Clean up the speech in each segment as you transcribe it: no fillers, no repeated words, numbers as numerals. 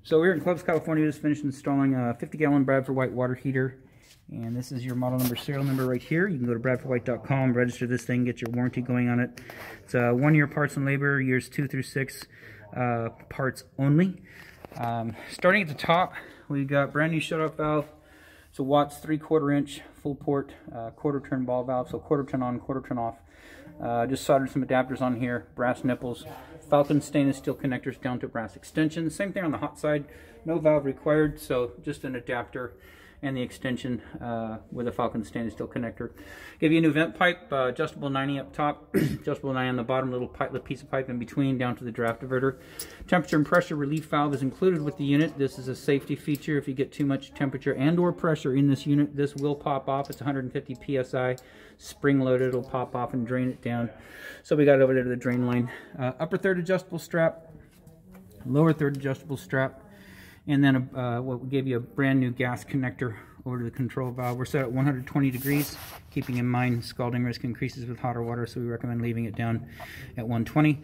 So we're in Clovis, California. Just finished installing a 50-gallon Bradford White water heater. And this is your model number, serial number right here. You can go to bradfordwhite.com, register this thing, get your warranty going on it. It's 1 year parts and labor, years 2 through 6 parts only. Starting at the top, we've got brand new shutoff valve. It's a Watts 3/4 inch full port quarter turn ball valve, so quarter turn on, quarter turn off. Just soldered some adapters on here, brass nipples, Falcon stainless steel connectors down to brass extensions. Same thing on the hot side, no valve required, so just an adapter and the extension with a Falcon stainless steel connector. Give you a new vent pipe, adjustable 90 up top, adjustable 90 on the bottom, little piece of pipe in between down to the draft diverter. Temperature and pressure relief valve is included with the unit. This is a safety feature. If you get too much temperature and or pressure in this unit, this will pop off. It's 150 psi, spring loaded. It'll pop off and drain it down. So we got it over there to the drain line. Upper third adjustable strap, lower third adjustable strap. And then what we gave you a brand new gas connector over to the control valve. We're set at 120 degrees, keeping in mind scalding risk increases with hotter water, so we recommend leaving it down at 120.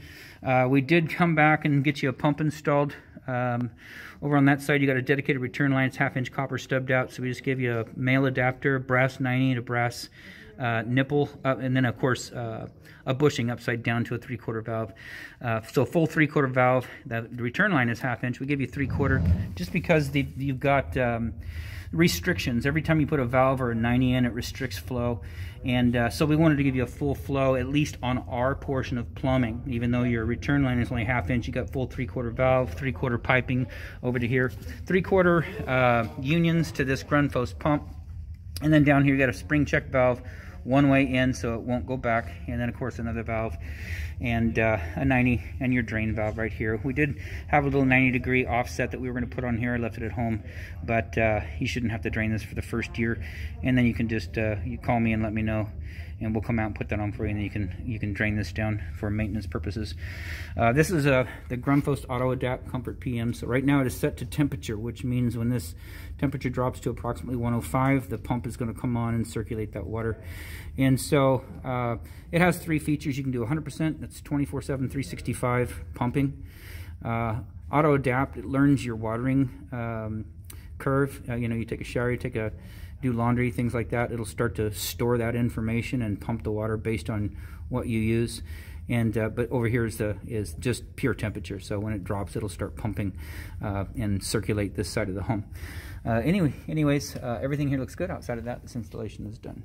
We did come back and get you a pump installed. Over on that side, you got a dedicated return line. It's 1/2 inch copper stubbed out, so we just give you a male adapter, brass 90 to brass nipple, and then of course a bushing upside down to a 3/4 valve. So full 3/4 valve. The return line is 1/2 inch. We give you 3/4 just because you've got restrictions. Every time you put a valve or a 90 in, it restricts flow, and so we wanted to give you a full flow at least on our portion of plumbing. Even though your return line is only 1/2 inch, you got full 3/4 valve, 3/4 piping over to here, 3/4 unions to this Grundfos pump, and then down here you got a spring check valve, one way in so it won't go back, and then of course another valve, and a 90 and your drain valve right here. We did have a little 90-degree offset that we were going to put on here. I left it at home, but you shouldn't have to drain this for the first year, and then you can just you call me and let me know, and we'll come out and put that on for you, and then you can drain this down for maintenance purposes. This is the Grundfos Auto Adapt Comfort PM. So right now it is set to temperature, which means when this temperature drops to approximately 105, the pump is going to come on and circulate that water. And so it has 3 features. You can do 100%, that's 24/7, 365 pumping. Auto Adapt, it learns your watering curve. You know, you take a shower, do laundry, things like that. It'll start to store that information and pump the water based on what you use. And but over here is just pure temperature. So when it drops, it'll start pumping and circulate this side of the home. Anyways, everything here looks good. Outside of that, this installation is done.